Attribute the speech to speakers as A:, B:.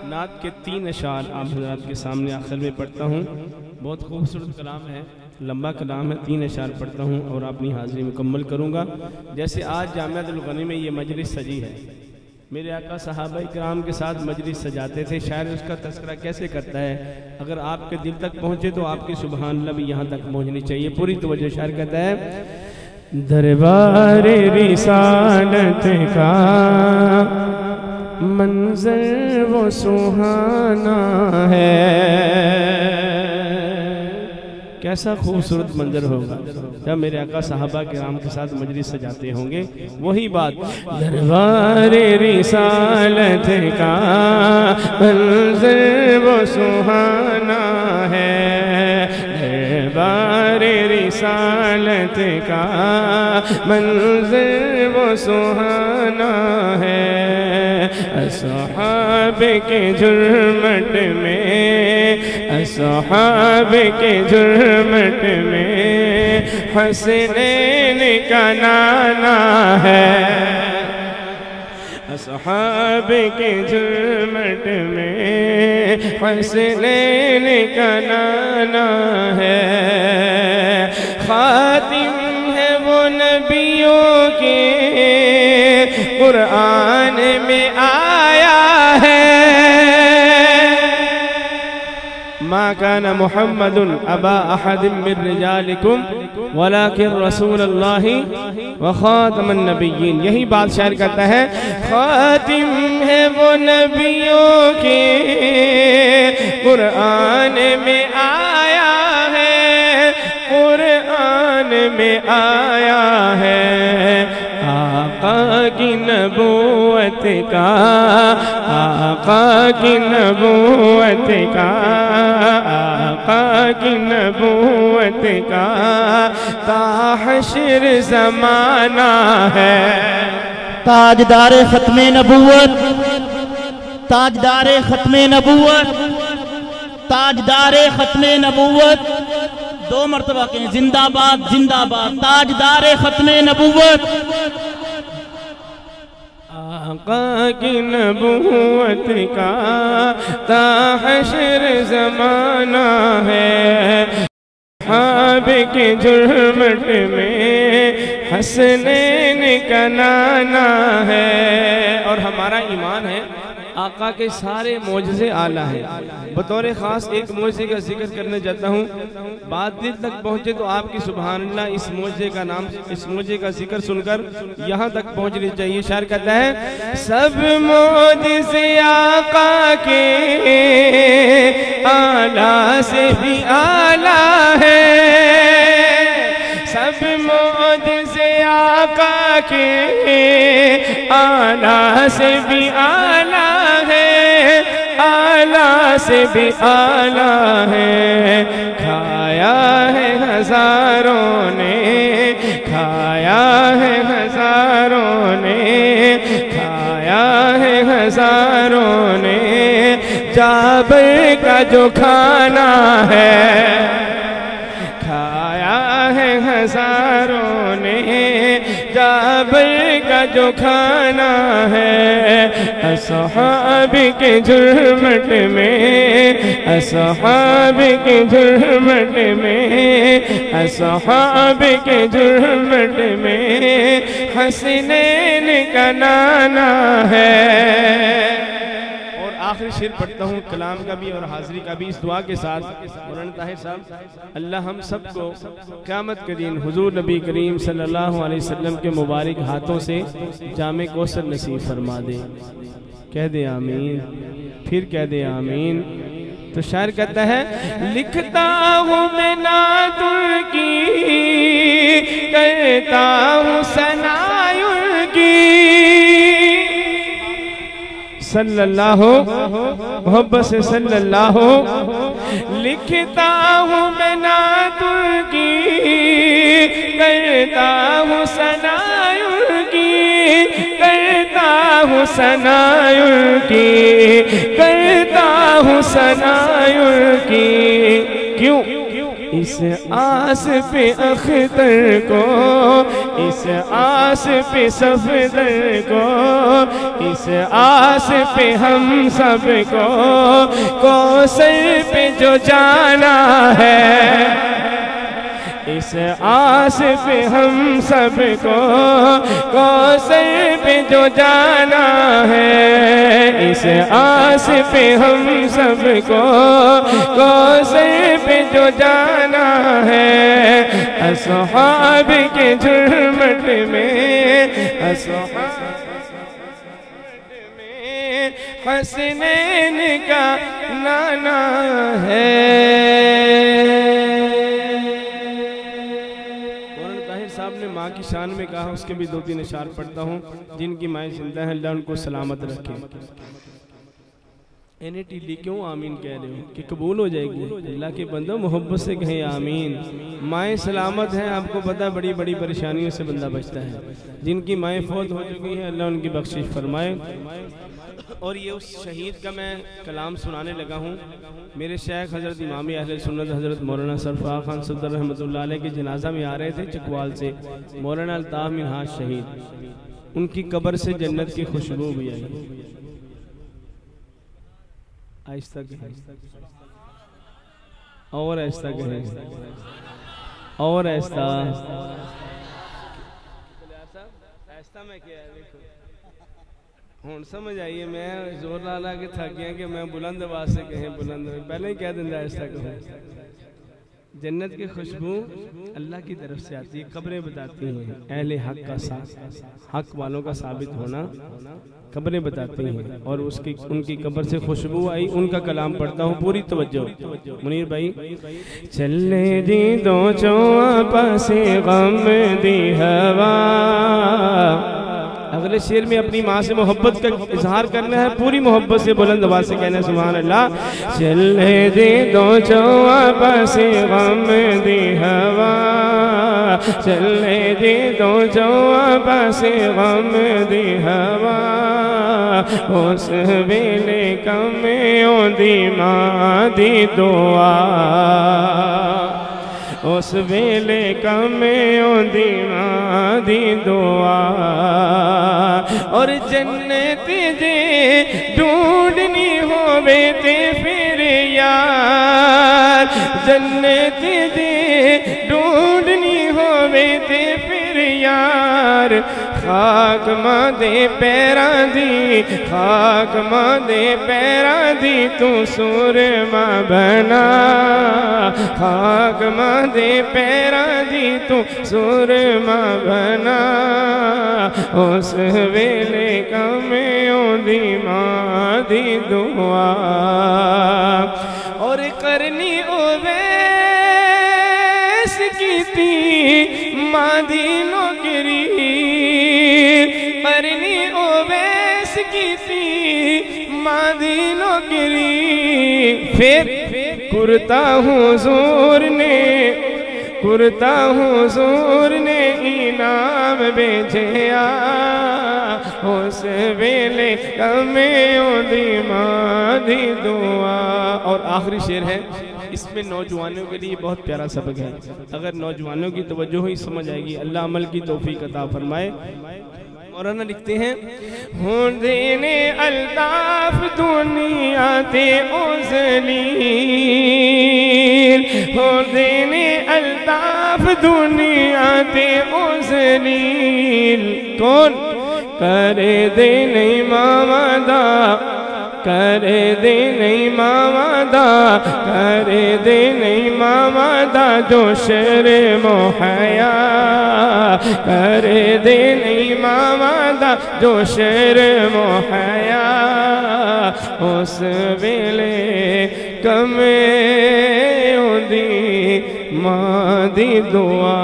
A: نعت کے 3 اشعار آپ حضرات کے سامنے آخر میں پڑھتا ہوں. بہت خوبصورت کلام ہے، لمبا کلام ہے. 3 اشعار پڑھتا ہوں اور اپنی حاضری مکمل کروں گا. جیسے آج جامعۃ الغنی میں یہ مجلس سجی ہے، میرے آقا صحابہ کرام کے ساتھ مجلس سجاتے تھے. شاعر اس کا تذکرہ کیسے کرتا ہے؟ اگر آپ کے دل تک پہنچے تو آپ کی سبحان اللہ بھی یہاں تک پہنچنی چاہیے. پوری توجہ. شاعر کہتا ہے دربار رسالت کا منظر وہ سہانا ہے. کیسا خوبصورت منظر ہوگا جب میرے آقا صحابہ کرام کے ساتھ مجلس سجاتے ہوں گے. وہی بات دربار رسالت کا منظر وہ سہانا ہے. دربار رسالت کا منظر وہ سہانا ہے. اصحاب کے جرمٹ میں، اصحاب کے جرمٹ میں حسنین کا نانا ہے. اصحاب کے جرمٹ میں حسنین کا نانا ہے. خاتم ہے وہ نبیوں کے قرآن میں آیا ہے. ما كان محمد ابا احد من رجالکم ولكن رسول اللہ وخاتم النبیین. یہی بات شاعر کہتا ہے خاتم ہے وہ نبیوں کے قرآن میں آیا ہے، قرآن میں آیا ہے. آقا کی نبوت کا، آقا کی نبوت کا، آقا کی نبوت کا تا حشر زمانہ ہے.
B: تاجدار ختم نبوت، تاجدار ختم نبوت، تاجدار ختم نبوت. 2 مرتبہ کہیں زندہ باد زندہ باد. تاجدار ختم نبوت.
A: آقا کی نبوت کا تا حشر زمانہ ہے. صحاب کے جرمٹ میں حسنین کا نانا ہے. اور ہمارا ایمان ہے آقا کے سارے معجزے اعلیٰ ہیں. بطور خاص ایک معجزے کا ذکر کرنے جاتا ہوں. بات دل تک پہنچے تو آپ کی سبحان اللہ اس معجزے کا نام، اس معجزے کا ذکر سن کر یہاں تک پہنچنی چاہیے. شاعر کہتا ہے سب معجزے آقا کے اعلیٰ سے بھی اعلیٰ ہے. سب معجزے آقا کے اعلیٰ سے بھی اعلیٰ ہے، اعلیٰ سے بھی اعلیٰ ہے. کھایا ہے ہزاروں نے، کھایا ہے ہزاروں نے، کھایا ہے ہزاروں نے جابر کا جو کھانا ہے. کھایا ہے ہزاروں نے جابر کا جو کھانا ہے. اصحاب کے جرمٹ میں، اصحاب کے جرمٹ میں، اصحاب کے جرمٹ میں حسنین کا نانا ہے. آخری شعر پڑھتا ہوں کلام کا بھی اور حاضری کا بھی اس دعا کے ساتھ. مولانا طاہر صاحب اللہ ہم سب کو قیامت کے دن حضور نبی کریم صلی اللہ علیہ وسلم کے مبارک ہاتھوں سے جام کوثر نصیب فرما دے. کہہ دے آمین، پھر کہہ دے آمین. تو شاعر کہتا ہے لکھتا ہوں میں نعت کی، کرتا ہوں ثنا کی. صلی اللہ محبت سے صلی اللہ. لکھتا ہوں میں نعت کی، کرتا ہوں ثنا کی، کرتا ہوں ثنا کی، کرتا ہوں ثنا کی. کیوں؟ اس آس پہ اختر کو، اس آس پہ صفدر کو، اس آس پہ ہم سب کو کوثر پہ جو جانا ہے، اس آس پہ ہم سب کو کوثر پہ جو جانا ہے، اس آس پہ ہم سب کو کوثر پہ جو جانا ہے، اصحاب کے جھرمٹ میں، اصحاب میں حسنین کا نانا ہے۔ ماں کی شان میں کہا، اس کے بھی 2-3 اشعار پڑھتا ہوں۔ جن کی مائیں زندہ ہیں اللہ ان کو سلامت رکھے۔ NATD کیوں آمین کہہ رہے ہو کہ قبول ہو جائے گی؟ اللہ کے بندوں محبت سے کہیں آمین۔ مائیں سلامت ہیں، آپ کو پتہ بڑی بڑی پریشانیوں سے بندہ بچتا ہے۔ جن کی مائیں فوت ہو چکی ہیں اللہ ان کی بخشش فرمائے۔ اور یہ اس شہید کا میں کلام سنانے لگا ہوں۔ میرے شیخ حضرت امام اہل سنت حضرت مولانا سرفراز خان صدر رحمۃ اللہ علیہ کے جنازہ میں آ رہے تھے چکوال سے، مولانا الطاف منہاج شہید، ان کی قبر سے جنت کی خوشبو بھی آئی۔ آہستہ کہیں اور آہستہ کہیں اور آہستہ، آہستہ میں کیا ہے دیکھو ہون سمجھ آئیے، میں زور لالا کے تھک گیا کہ میں بلند آواز سے کہیں، بلند پہلے ہی کہہ دیں ایسا کہوں۔ جنت کی خوشبو اللہ کی طرف سے آتی ہے، قبریں بتاتی ہیں اہل حق کا ساتھ، حق والوں کا ثابت ہونا قبریں بتاتی ہیں، اور ان کی قبر سے خوشبو آئی۔ ان کا کلام پڑھتا ہوں، پوری توجہ منیر بھائی۔ چلے دی دو چواں پاسے غم دی ہوا، اگلے شعر میں اپنی ماں سے محبت کا اظہار کرنا ہے، پوری محبت سے بلند آواز سے کہنا ہے سبحان اللہ۔ چلے دی دو چواں پاسے غم دی ہوا، چلے دی دو چواں پاسے غم دی ہوا، اس ویلے کمیوں دی ماں دی دعا، اس ویلے کمیوں دی ماں دی دعا، اور جنت جے ڈھونڈنی ہووے تے پھر یار، جنت جے ڈھونڈنی ہووے تے پھر یار، خاک ماں دے پیراں دی، خاک ماں دے پیراں دی تو سورما بنا، خاک ماں دے پیراں دی تو سورما بنا، اس ویلے کمیوں دی ماں دی دعا، اور کرنی اویس کیتی ماں دی نوکری، کرنی اویس کیتی ماں دی نوکری، پھر کرتا حضور نے، کرتا حضور نے انعام بھیجیا، اس ویلے کمیوں دی ماں دی دعا۔ اور آخری شعر ہے، اس میں نوجوانوں کے لیے بہت پیارا سبق ہے، اگر نوجوانوں کی توجہ ہوئی سمجھ آئے گی، اللہ عمل کی توفیق عطا فرمائے۔ مولانا لکھتے ہیں، ہون دینے الطاف دنیا تے اوزلیل، ہون دینے الطاف دنیا تے اوزلیل، کون کرے دے نہیں ماما دا، کرے دے نہیں ماما دا، کرے دے نہیں ماما دا جو شرم و حیا، کرے دے نہیں ماما دا جو شرم و حیا، اس ویلے کمیوں دی ماں دی دعا۔